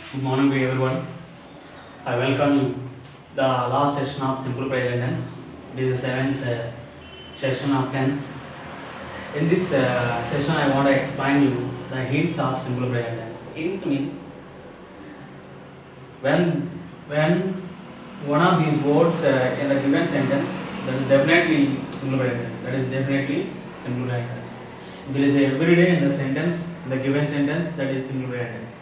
Good morning to everyone. I welcome you. The last session of simple present tense. This is the seventh session of tense. In this session, I want to explain you the hints of simple present tense. Hints means when one of these words in the given sentence, that is definitely simple present tense. That is definitely simple present tense. If there is a everyday in the sentence, in the given sentence, that is simple present tense.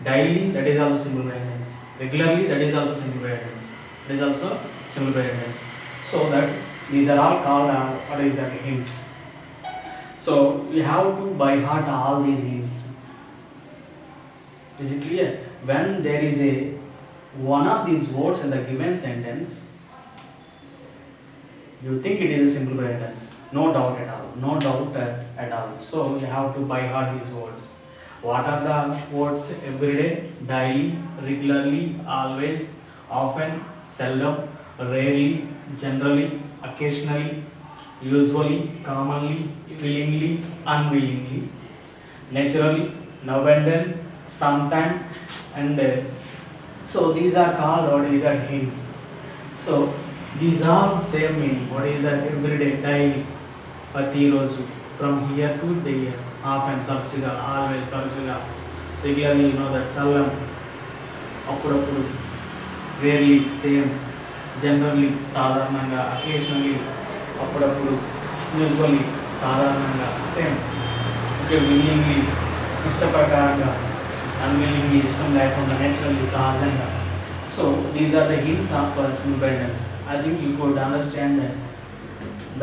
Daily, that is also simple present tense. Regularly, that is also simple present tense. That is also simple present tense. So that these are all called what is that hints. So we have to by heart all these hints. Is it clear? When there is a one of these words in the given sentence, you think it is a simple present tense. No doubt at all. No doubt at all. So you have to by heart these words. What are the words? Everyday, daily, regularly, always, often, seldom, rarely, generally, occasionally, usually, commonly, willingly, unwillingly, naturally, now and then, sometime, and so these are called what is that hints. So these all same meaning. What is that? Everyday, daily, ప్రతిరోజు, from here to there, often, తరచుగా, always, తరచుగా, regularly, you know that, seldom, అప్పుడప్పుడు, rarely, same, generally, సాధారణంగా, occasionally, అప్పుడప్పుడు, usually, సాధారణంగా, same, okay, willingly, ఇష్టప్రకారంగా, unwillingly, ఇష్టం లేకుండా, naturally, సహజంగా. So these are the hints of simple present tense. I think you could understand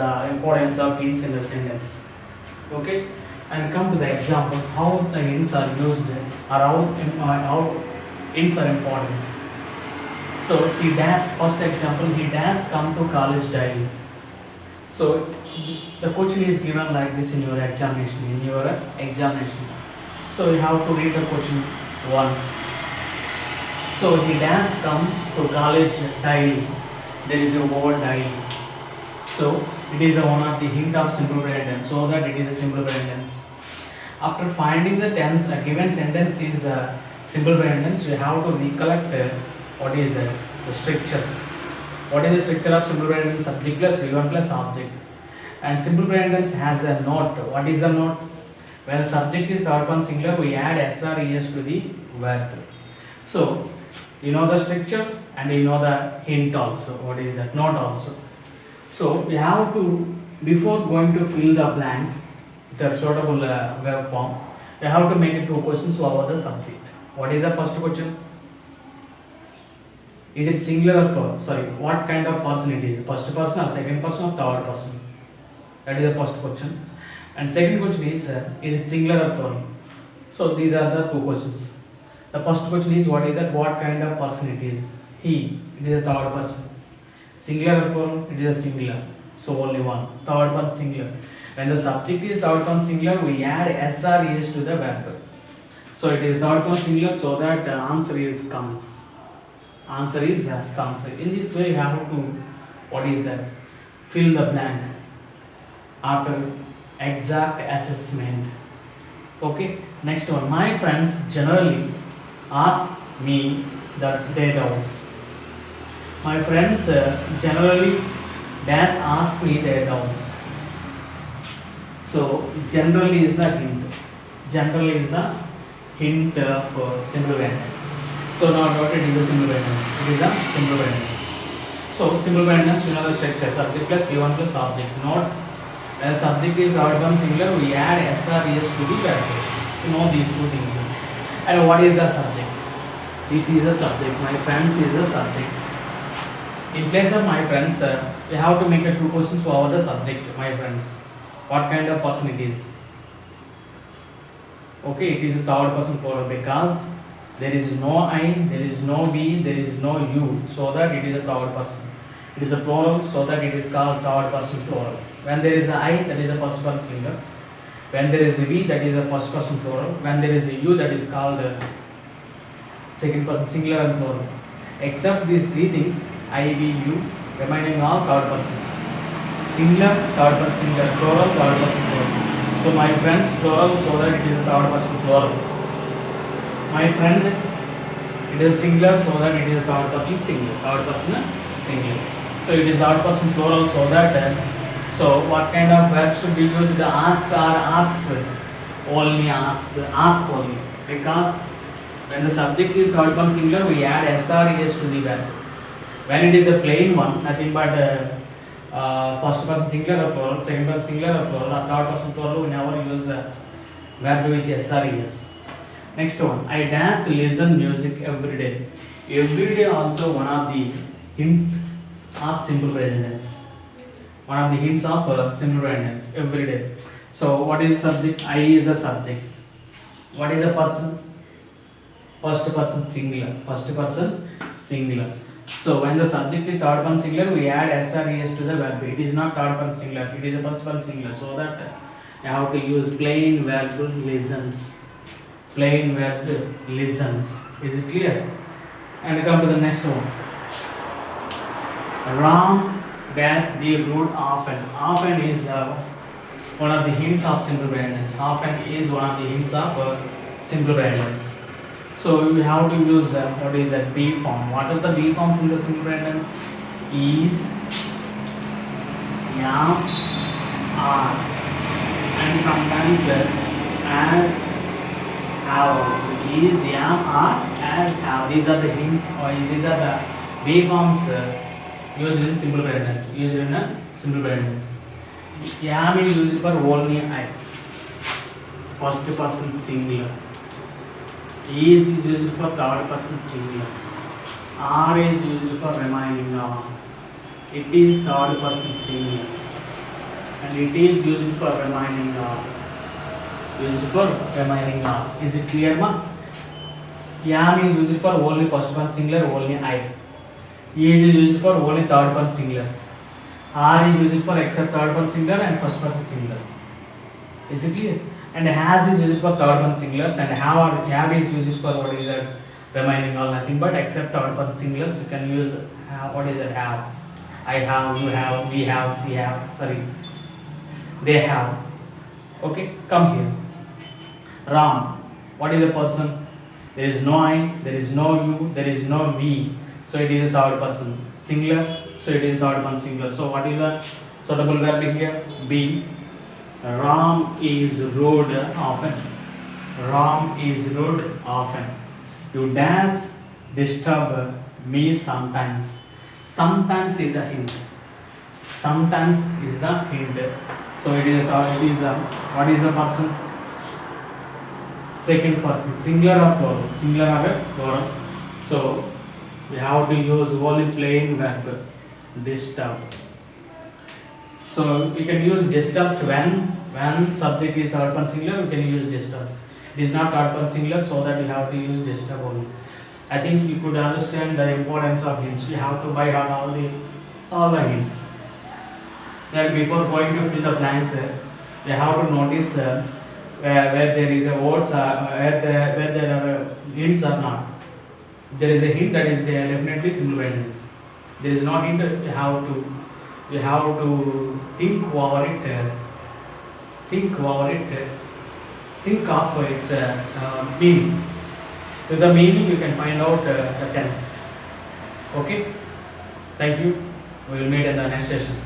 the importance of hints in the sentence. Okay, and come to the examples how the hints are used or how hints are important. So he does, first example, he does come to college daily. So the question is given like this in your examination. So you have to read the question once. So he does come to college daily. There is a word daily. So it is one of the hint of simple present tense, so that it is a simple present tense. After finding the tense, a given sentence is a simple present tense. You have to recollect what is the structure. What is the structure of simple present tense? Subject plus V1 plus object. And simple present tense has a note. What is the note? When the subject is third person singular, we add s or es to the verb. So you know the structure and you know the hint also. What is that? Note also. So we have to, before going to fill the blank, the suitable verb form, we have to make two questions over the subject. What is the first question? Is it singular or plural? Sorry, what kind of person it is? First person or second person or third person? That is the first question. And second question is it singular or plural? So these are the two questions. The first question is what is that? What kind of person it is? He. It is a third person. Singular or plural? It is a singular. So only one. Third person singular. When the subject is third person singular, we add s or es to the verb. So it is third person singular, so that the answer is comes. Answer is comes. In this way, you have to, what is that? Fill the blank after exact assessment. Okay. Next one. My friends generally ask me their doubts. My friends generally ask me their doubts. So generally is the hint. Generally is the hint of simple present tense. So now note it is a simple present tense. It is a simple present tense. So simple present tense, you know the structure: subject plus V1 plus object. Note when the subject is third person singular, we add s or es to the verb. You know these two things. And what is the subject? This is the subject. My friends is the subject. In place of my friends, we have to make two questions for the subject. My friends, what kind of person it is? Okay, it is a third person plural because there is no I, there is no we, there is no you, so that it is a third person. It is a plural, so that it is called third person plural. When there is a I, that is a first person singular. When there is a we, that is a first person plural. When there is a you, that is called second person singular and plural. Except these three things, I, we, you, remaining all third person. Singular, third person singular, plural, third person plural. So my friends plural, so that it is a third person plural. My friend It is singular, so that it is third person singular. Third person singular. So it is third person plural, so that so what kind of verb should be used? Ask or asks. Only asks. Ask only. Because when the subject is third person singular, we add s or es to the verb. When it is a plain one, nothing but first person singular or plural, second person singular or plural, or third person plural, we never use verb with s or es. Next one, I dance, listen music every day. Every day also one of the hint of simple present tense. One of the hints of simple present tense every day. So what is the subject? I is the subject. What is the person? First person singular. First person singular. So when the subject is third person singular, we add s or es to the verb. It is not third person singular. It is a first person singular. So that you have to use plain verb listens. Plain verb listens. Is it clear? And come to the next one. Ram dash the road often. Often is one of the hints of simple present tense. Often is one of the hints of simple present tense. So we have to use what is that be form. What are the be forms in the simple present tense? Is, am, are, and sometimes as, have also. Is, am, are, as, have. These are the hints or these are the be forms used in simple present tense. Used in a simple present tense. Am is used for only I. First person singular. Is used for third person singular. Are is used for remaining of. It is third person singular. And it is used for remaining of. Used for remaining of. Is it clear, ma? Am is used for only first person singular, only I. Is used for only third person singulars. Are is used for except third person singular and first person singular. Is it clear? And has is used for third person singulars, and have is used for what is that remaining all nothing but except third person singulars. We can use what is that have. I have, you have, we have, she have. Sorry, they have. Okay, come here. Ram. What is a person? There is no I, there is no you, there is no we. So it is a third person singular. So it is third person singular. So what is the suitable verb here? Be. Ram is rode often. Ram is rode often. You dance, disturb me sometimes. Sometimes is the hint. Sometimes is the hint. So it is what is the person? Second person, singular or plural? Singular or plural? So we have to use only plain verb. Disturb. So you can use disturbs when subject is third person singular. You can use disturbs. It is not third person singular, so that you have to use disturb only. I think you could understand the importance of hints. You have to buy out all the hints. That before going to fill the blanks, you have to notice where there is a words where there are hints or not. There is a hint, that is there definitely simple present tense. There is no hint. You have to think over it. Think over it. Think of its meaning. With the meaning, you can find out the tense. Okay. Thank you. We will meet in the next session.